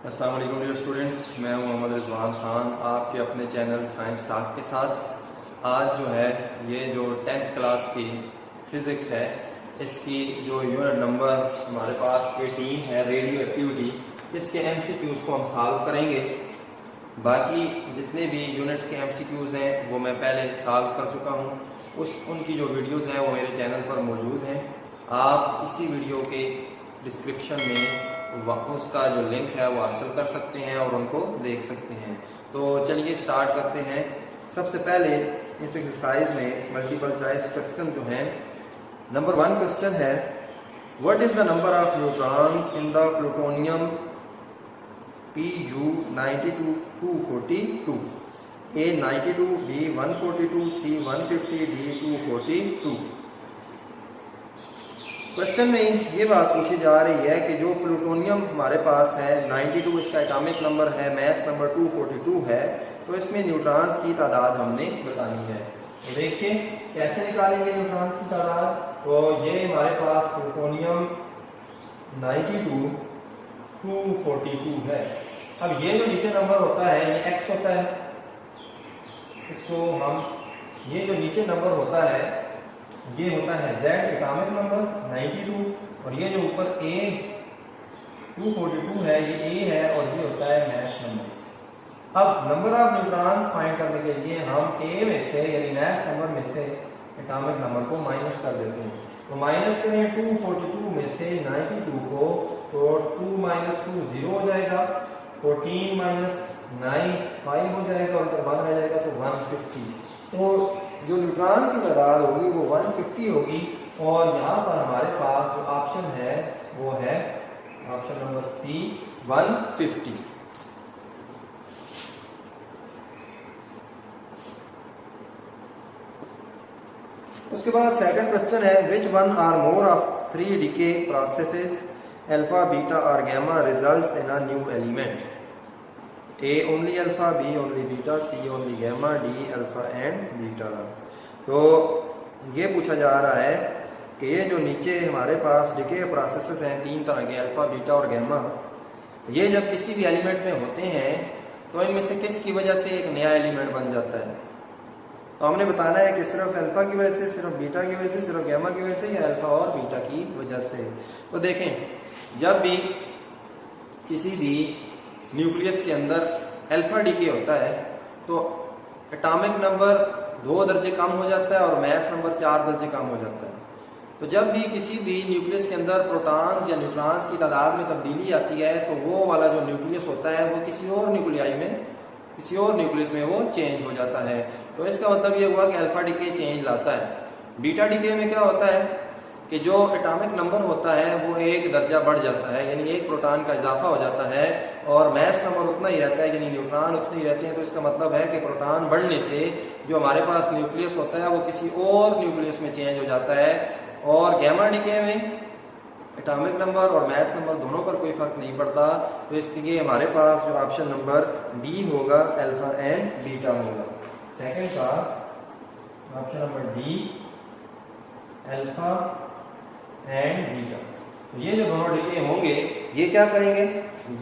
अस्सलाम वालेकुम dear students, मैं हूं मोहम्मद रिजवान खान आपके अपने चैनल साइंस टॉक के साथ। आज जो है ये जो 10th क्लास की फ़िज़िक्स है, इसकी जो यूनिट नंबर हमारे पास 18 है रेडियो एक्टिविटी, इसके MCQs को हम सॉल्व करेंगे। बाकी जितने भी यूनिट्स के MCQs हैं वो मैं पहले सॉल्व कर चुका हूँ। उनकी जो वीडियोज़ हैं वो मेरे चैनल पर मौजूद हैं। आप इसी वीडियो के डिस्क्रिप्शन में उसका जो लिंक है वो हासिल कर सकते हैं और उनको देख सकते हैं। तो चलिए स्टार्ट करते हैं। सबसे पहले इस एक्सरसाइज में मल्टीपल चॉइस क्वेश्चन जो हैं, नंबर 1 क्वेश्चन है, what is the number of neutrons in the plutonium Pu 92 242? A 92, B 142, C 150, D 242। Question में ये बात पूछी जा रही है कि जो प्लूटोनियम हमारे पास है 92, इसका एटॉमिक नंबर है, मास नंबर 242 है, तो इसमें न्यूट्रॉन्स की तादाद हमने बतानी है। तो देखिए कैसे निकालेंगे न्यूट्रॉन्स की तादाद। तो ये हमारे पास प्लूटोनियम 92 242 है। अब ये जो नीचे नंबर होता है ये x होता है, इसको हम ये जो नीचे नंबर होता है ये होता है Z एटॉमिक नंबर 92, और ये जो ऊपर A 242 है ये A है और ये होता है मास नंबर। अब नंबर ऑफ न्यूट्रॉन्स फाइंड करने के लिए हम A में से यानी मास नंबर में से एटॉमिक नंबर को माइनस कर देते हैं। तो माइनस करें 242 में से 92 को, तो 2 - 2 0 हो जाएगा, 14 - 9 5 हो जाएगा और इधर 1 रह जाएगा तो 150। तो जो न्यूट्रॉन की तादाद होगी वो 150 होगी। और यहाँ पर हमारे पास जो ऑप्शन है वो है ऑप्शन नंबर C 150। उसके बाद सेकंड क्वेश्चन है, which one are more of 3 decay processes alpha beta और gamma results in a new element? A only alpha, B only beta, C only gamma, D alpha and beta। तो ये पूछा जा रहा है कि ये जो नीचे हमारे पास डिके प्रोसेसेस हैं 3 तरह के, अल्फा बीटा और गामा, ये जब किसी भी एलिमेंट में होते हैं तो इनमें से किसकी वजह से एक नया एलिमेंट बन जाता है। तो हमने बताना है कि सिर्फ अल्फा की वजह से, सिर्फ बीटा की वजह से, सिर्फ गामा की वजह से, या अल्फा और बीटा की वजह से। तो देखें, जब भी किसी भी न्यूक्लियस के अंदर अल्फा डीके होता है तो एटॉमिक नंबर 2 दर्जे कम हो जाता है और मास नंबर 4 दर्जे कम हो जाता है। तो जब भी किसी भी न्यूक्लियस के अंदर प्रोटॉन्स या न्यूट्रॉन्स की तादाद में तब्दीली आती है तो वो वाला जो न्यूक्लियस होता है वो किसी और न्यूक्लियस में वो चेंज हो जाता है। तो इसका मतलब ये हुआ कि अल्फा डीके चेंज लाता है। बीटा डीके में क्या होता है कि जो एटॉमिक नंबर होता है वो 1 दर्जा बढ़ जाता है, यानी 1 प्रोटॉन का इजाफा हो जाता है, और मास नंबर उतना ही रहता है, यानी न्यूट्रॉन उतने ही रहते हैं। तो इसका मतलब है कि प्रोटॉन बढ़ने से जो हमारे पास न्यूक्लियस होता है वो किसी और न्यूक्लियस में चेंज हो जाता है। और गामा डीके में एटॉमिक नंबर और मास नंबर दोनों पर कोई फर्क नहीं पड़ता। तो इसलिए हमारे पास जो ऑप्शन नंबर डी होगा अल्फा एंड बीटा होगा। सेकंड का option number D alpha and beta. तो ये जो दोनों डीके होंगे ये क्या करेंगे,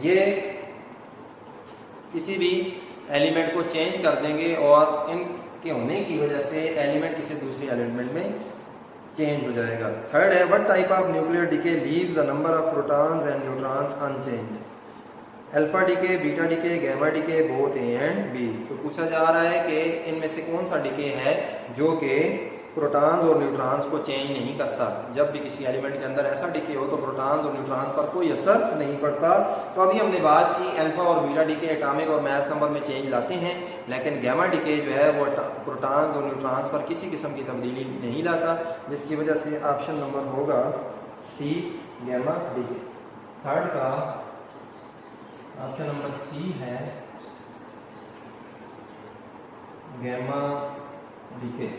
ये किसी भी एलिमेंट को चेंज कर देंगे और इनके होने की वजह से एलिमेंट किसी दूसरे एलिमेंट में चेंज हो जाएगा। थर्ड है, what type of nuclear decay leaves the number of protons and neutrons unchanged? Alpha decay, beta decay, gamma decay, both A and B. तो पूछा जा रहा है कि इनमें से कौन सा डीके है जो कि प्रोटॉन्स और न्यूट्रॉन्स को चेंज नहीं करता। जब भी किसी एलिमेंट के अंदर ऐसा डीके हो तो प्रोटॉन्स और न्यूट्रॉन्स पर कोई असर नहीं पड़ता। तो अभी हमने बात की अल्फा और बीटा डीके एटॉमिक और मास नंबर में चेंज लाते हैं, लेकिन गामा डीके जो है वो प्रोटॉन्स और न्यूट्रॉन्स पर किसी किस्म की तब्दीली नहीं लाता, जिसकी वजह से ऑप्शन नंबर होगा सी गामा डीके। थर्ड का ऑप्शन नंबर सी है गामा डीके।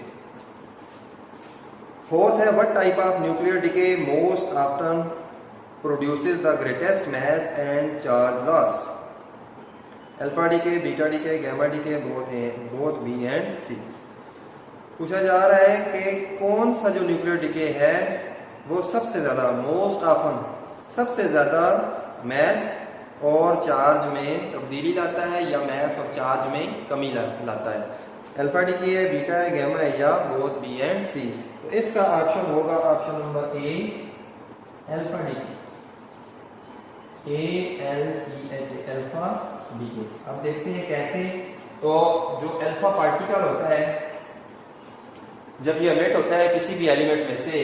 फोर्थ है, what type of nuclear decay most often produces the greatest mass and charge loss? Alpha decay, beta decay, gamma decay, both B and C. पूछा जा रहा है कि कौन सा जो न्यूक्लियर डीके है वो सबसे ज़्यादा मोस्ट ऑफन सबसे ज़्यादा मास और चार्ज में तब्दीली लाता है या मास और चार्ज में कमी लाता है। अल्फा डिके है, बीटा है, गामा है या बोथ बी एंड सी। तो इसका ऑप्शन होगा option number A, alpha decay, ALPHA, alpha decay. अब देखते हैं कैसे। तो जो अल्फा पार्टिकल होता है जब ये एमिट होता है किसी भी एलिमेंट में से,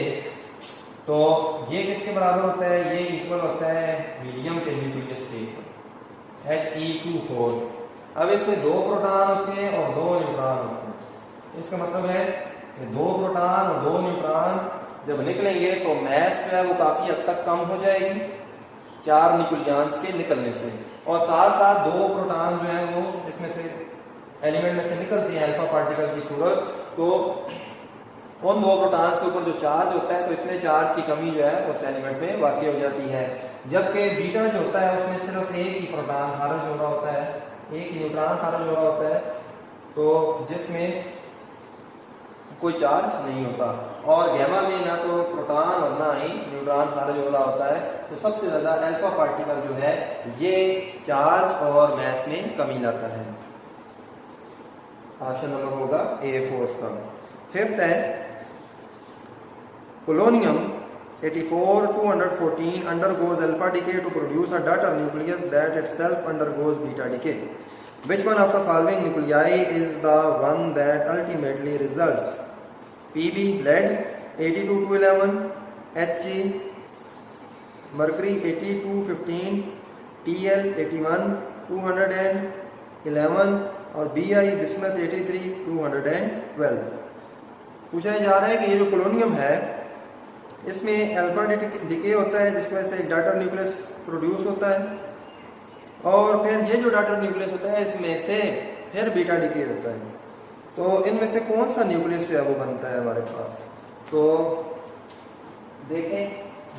तो ये किसके बराबर होता है? ये इक्वल होता है हीलियम के न्यूक्लियस के, He24। अब इसमें 2 प्रोटॉन होते हैं और 2 न्यूट्रॉन होते हैं। इसका मतलब है कि 2 प्रोटॉन और 2 न्यूट्रॉन जब निकलेंगे तो मास जो है वो काफ़ी हद तक कम हो जाएगी 4 न्यूक्लियॉन्स के निकलने से, और साथ साथ 2 प्रोटॉन जो है वो इसमें से एलिमेंट में से निकलते हैं अल्फा पार्टिकल की सूरत। तो उन 2 प्रोटॉन्स के ऊपर जो चार्ज होता है तो इतने चार्ज की कमी जो है उस एलिमेंट में वाक़ई हो जाती है। जबकि बीटा जो होता है उसमें सिर्फ एक ही प्रोटॉन खारिज हो रहा होता है, एक ही न्यूट्रॉन खारिज हो रहा होता है, तो जिसमें कोई चार्ज नहीं होता। और गामा में ना तो प्रोटॉन और ना ही न्यूट्रॉन खारिज हो रहा होता है। तो सबसे ज़्यादा अल्फा पार्टिकल जो है ये चार्ज और मास में कमी लाता है। ऑप्शन नंबर होगा A4 का। 5th है polonium 84-214 undergoes alpha decay to produce a daughter nucleus that itself undergoes beta decay. Which one of the following nuclei is the one that ultimately results? Pb lead 82-211, He mercury 82-15, Tl 81-211 और Bi bismuth 83-212। पूछा जा रहा है कि ये जो polonium है इसमें अल्फा डिके होता है जिसकी वजह से एक डाटर न्यूक्लियस प्रोड्यूस होता है, और फिर ये जो डाटर न्यूक्लियस होता है इसमें से फिर बीटा डिके होता है। तो इनमें से कौन सा न्यूक्लियस जो है वो बनता है हमारे पास? तो देखें,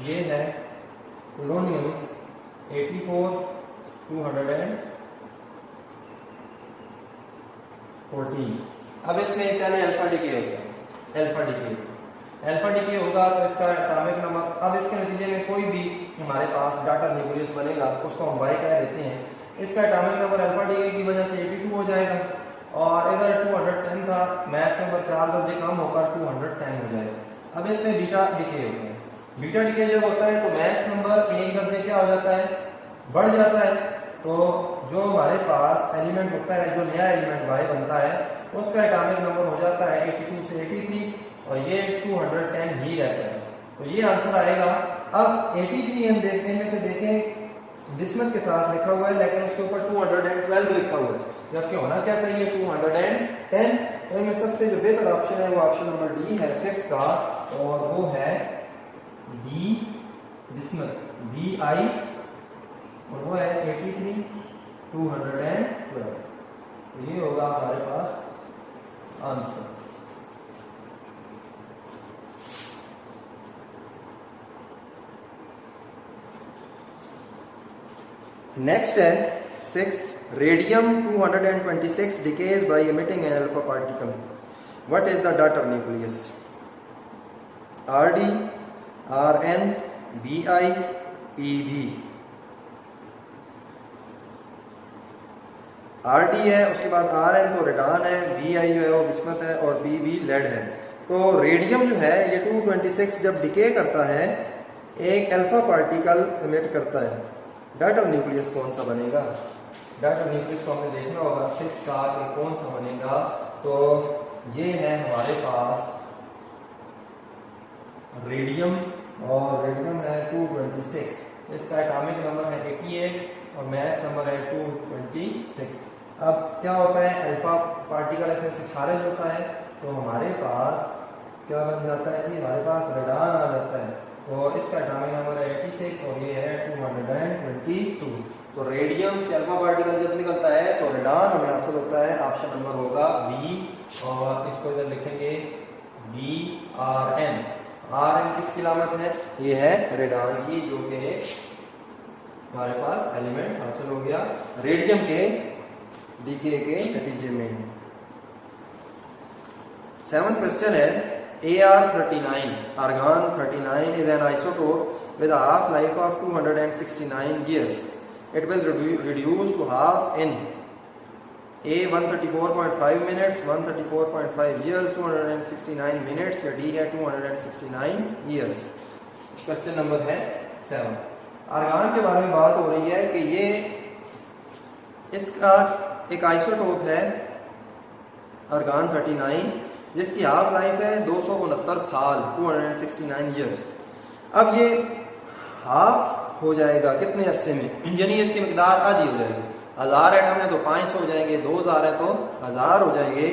ये है पोलोनियम 84-214। अब इसमें पहले अल्फा डिके होता है, अल्फा डिके होगा तो इसका एटॉमिक नंबर, अब इसके नतीजे में कोई भी हमारे पास डाटर न्यूक्लियस बनेगा उसको हम वाई कह देते हैं। इसका एटॉमिक नंबर अल्फा डिके की वजह से 82 हो जाएगा, और इधर 210 था, मास नंबर 4 दर्जे कम होकर 210 हो जाएगा। अब इसमें बीटा डिके होता है। बीटा डिके जब होता है तो मास नंबर 1 दर्जे क्या हो जाता है? बढ़ जाता है। तो जो हमारे पास एलिमेंट होता है, जो नया एलिमेंट वाई बनता है, उसका एटॉमिक नंबर हो जाता है 82 से 83, और ये 210 ही रहता है। तो ये आंसर आएगा। अब 83 हम देखते हैं, में से देखें बिस्मथ के साथ लिखा हुआ है लेकिन उसके ऊपर 212 लिखा हुआ है, जबकि होना क्या चाहिए 210। तो इनमें सबसे जो बेहतर ऑप्शन है वो ऑप्शन नंबर डी है 5th का, और वो है डी बिस्मथ, Bi, और वो है 83-212। तो ये होगा हमारे पास आंसर। नेक्स्ट है 6th, radium 226 decays by emitting an alpha particle. What is the daughter nucleus? Rd, Rn, Bi, Pb। Rd है, उसके बाद Rn तो रेडान है, Bi जो है वो बिस्मथ है, और Pb लेड है। तो रेडियम जो है ये 226 जब डिके करता है एक अल्फा पार्टिकल इमिट करता है। डाटर न्यूक्लियस कौन सा बनेगा? डाटर न्यूक्लियस को हमें देखना होगा 6 का कि कौन सा बनेगा। तो ये है हमारे पास रेडियम, और रेडियम है 226, इसका एटॉमिक नंबर है 88 और मास नंबर है 226। अब क्या होता है, अल्फा पार्टिकल इसमें से खारिज होता है तो हमारे पास क्या बन जाता है कि हमारे पास रेडान आ जाता है। तो इसका एटॉमिक नंबर है 86 और ये है 222। तो रेडियम से अल्फा पार्टिकल जब निकलता है तो रेडान हमें हासिल होता है। ऑप्शन नंबर होगा बी, और इसको इधर लिखेंगे BRN। Rn किसकी अलामत है? ये है रेडान की, जो कि हमारे पास एलिमेंट हासिल हो गया रेडियम के डीके के नतीजे में। 7th क्वेश्चन है AR39, argon 39 is an isotope with a half life of 269 years. it will reduce to half in A 134.5 minutes, 134.5 years, 269 minutes, या D है 269 years। क्वेश्चन नंबर है 7। आर्गान के बारे में बात हो रही है कि ये इसका एक आइसोटोप है आर्गान 39, जिसकी हाफ लाइफ है 269 साल, 269 years। अब ये हाफ हो जाएगा कितने अरसे में, यानी इसकी मिकदार आधी हो जाएगी। 1000 एटम है तो 500 हो जाएंगे, 2000 है तो 1000 हो जाएंगे।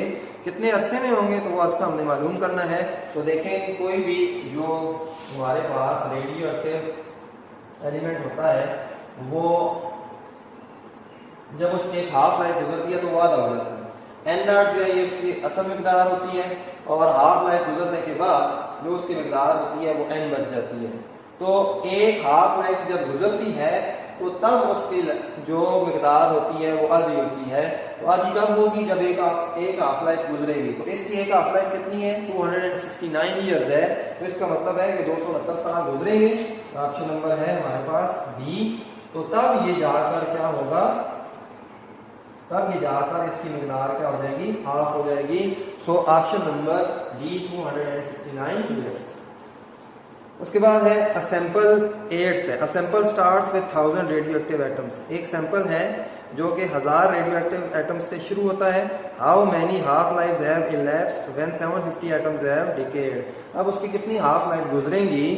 कितने अरसे में होंगे तो वो अरसा हमने मालूम करना है। तो देखें कोई भी जो हमारे पास रेडियो एक्टिव एलिमेंट होता है वो जब उसकी एक हाफ लाइफ गुजरती है तो वो आधा हो जाता है। एन नॉट जो है ये उसकी असल मिकदार होती है और हाफ लाइफ गुजरने के बाद जो उसकी मिकदार होती है वो एन बच जाती है। तो एक हाफ लाइफ जब गुजरती है तो तब उसकी जो मिकदार होती है वो आधी होती है। तो आधी कब होगी, जब एक हाफ लाइफ गुजरेगी। तो इसकी एक हाफ लाइफ कितनी है, 269 ईयर्स है। तो इसका मतलब है कि 269 साल गुजरेंगे। तो ऑप्शन नंबर है हमारे पास डी। तो तब ये जाकर क्या होगा, तब ये जाकर इसकी मिकदार क्या हो जाएगी, हाफ हो जाएगी। So option number D 269 years. उसके बाद है अ सैंपल 8 है। A sample starts with 1000 radio active atoms. एक सैंपल है जो कि 1000 रेडियो एक्टिव एटम्स से शुरू होता है। How many half lives have elapsed when 750 atoms have decade. अब उसकी कितनी हाफ लाइफ गुजरेंगी,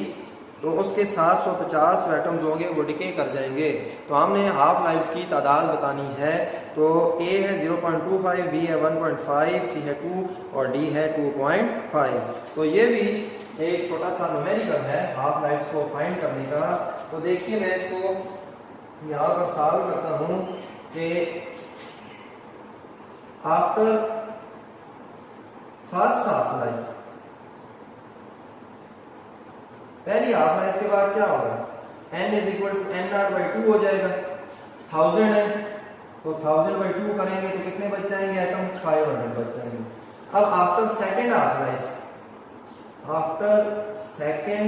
तो उसके 750 जो एटम्स होंगे वो डिके कर जाएंगे। तो हमने हाफ लाइफ्स की तादाद बतानी है। तो ए है 0.25, बी है 1.5, सी है 2 और डी है 2.5। तो ये भी एक छोटा सा न्यूमेरिकल है हाफ लाइफ्स को फाइंड करने का। तो देखिए मैं इसको यहाँ पर सॉल्व करता हूँ कि आफ्टर फर्स्ट हाफ लाइफ, पहली हाफ लाइफ के बाद क्या होगा, n is equal to n naught by 2 हो जाएगा। 1000 है तो 1000 बाई 2 करेंगे तो कितने बच जाएंगे एटम, 500 बच जाएंगे। अब after second half life, after second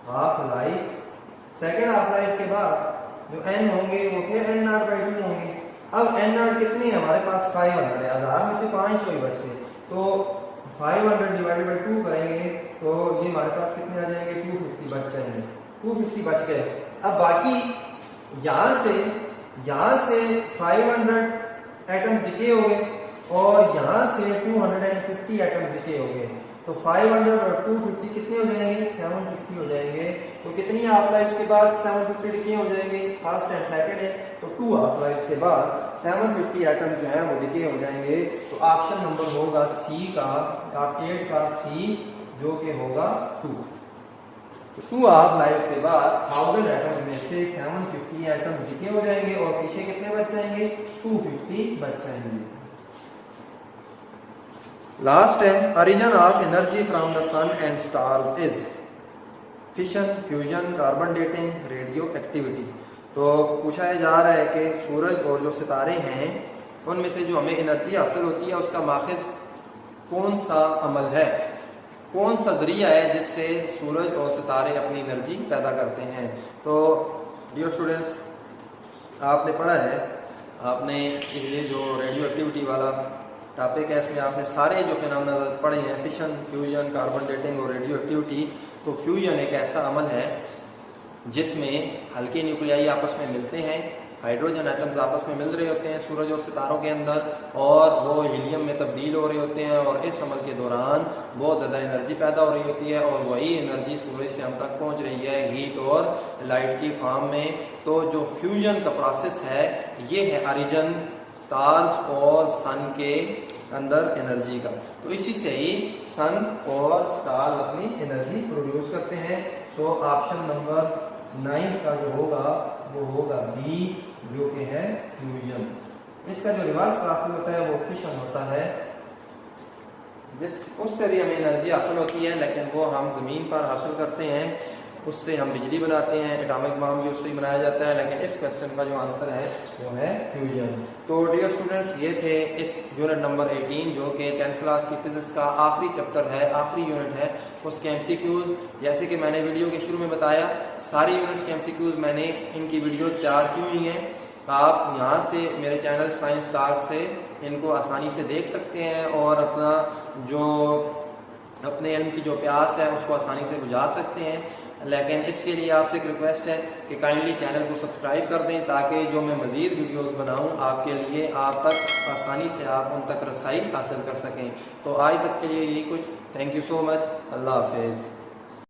half life, second half life के बाद जो n होंगे वो फिर n नॉट बाई 2 होंगे। अब n नॉट कितनी है हमारे पास, 500 है। 1000 में से 500 ही बच गए। तो 500 डिवाइडेड बाई 2 करेंगे तो ये हमारे पास कितने आ जाएंगे, 250 बच जाएंगे। 250 बच गए। अब बाकी यहाँ से 500 एटम्स डिके हो गए और यहाँ से 250 एटम्स डिके हो गए। तो 500 और 250 कितने हो जाएंगे, 750 हो जाएंगे। तो कितनी हाफ लाइफ्स के बाद 750 डिके हो जाएंगे, फर्स्ट एंड सेकंड है। तो 2 हाफ लाइफ्स के बाद 750 एटम्स जो है वो डिके हो जाएंगे। तो ऑप्शन नंबर होगा सी का, 8 का सी, जो कि होगा 2। तो 2 हाफ लाइफ्स के बाद 1000 एटम्स में से 750 एटम्स डिके हो जाएंगे और पीछे कितने बच जाएंगे, 250 बच जाएंगे। लास्ट है origin of energy from the sun and stars is fission, fusion, carbon dating, radioactivity. तो पूछा जा रहा है कि सूरज और जो सितारे हैं उनमें से जो हमें एनर्जी हासिल होती है उसका माखिज कौन सा अमल है, कौन सा जरिया है जिससे सूरज और सितारे अपनी एनर्जी पैदा करते हैं। तो डियर स्टूडेंट्स, आपने पढ़ा है, आपने ये जो रेडियो एक्टिविटी वाला टॉपिक है इसमें आपने सारे जो फिनोमेना पढ़े हैं, फिशन, फ्यूजन, कार्बन डेटिंग और रेडियो एक्टिविटी। तो फ्यूजन एक ऐसा अमल है जिसमें हल्के न्यूक्लियाई आपस में मिलते हैं, हाइड्रोजन एटम्स आपस में मिल रहे होते हैं सूरज और सितारों के अंदर, और वो हीलियम में तब्दील हो रहे होते हैं और इस अमल के दौरान बहुत ज़्यादा एनर्जी पैदा हो रही होती है और वही एनर्जी सूरज से हम तक पहुंच रही है हीट और लाइट की फॉर्म में। तो जो फ्यूजन का प्रोसेस है ये है ओरिजिन स्टार्स और सन के अंदर एनर्जी का। तो इसी से ही सन और स्टार अपनी एनर्जी प्रोड्यूस करते हैं। सो ऑप्शन नंबर 9 का जो होगा वो होगा बी, जो कि है फ्यूजन। इसका जो रिवर्स प्रोसेस होता है वो फिशन होता है, जिस उससे भी हमें एनर्जी हासिल होती है, लेकिन वो हम ज़मीन पर हासिल करते हैं, उससे हम बिजली बनाते हैं, एटॉमिक बम भी उससे ही बनाया जाता है। लेकिन इस क्वेश्चन का जो आंसर है वो है फ्यूजन। तो डियर स्टूडेंट्स, ये थे इस यूनिट नंबर 18 जो कि 10th क्लास की फिजिक्स का आखिरी चैप्टर है, आखिरी यूनिट है। उसके MCQs, जैसे कि मैंने वीडियो के शुरू में बताया, सारी यूनिट्स के MCQs मैंने इनकी वीडियोस तैयार की हुई हैं। आप यहाँ से मेरे चैनल साइंस टॉक से इनको आसानी से देख सकते हैं और अपने इल्म की जो प्यास है उसको आसानी से बुझा सकते हैं। लेकिन इसके लिए आपसे एक रिक्वेस्ट है कि काइंडली चैनल को सब्सक्राइब कर दें, ताकि जो मैं मज़ीद वीडियोस बनाऊं आपके लिए, आप तक आसानी से आप उन तक रसाई हासिल कर सकें। तो आज तक के लिए यही कुछ। Thank you so much. अल्लाह हाफिज़।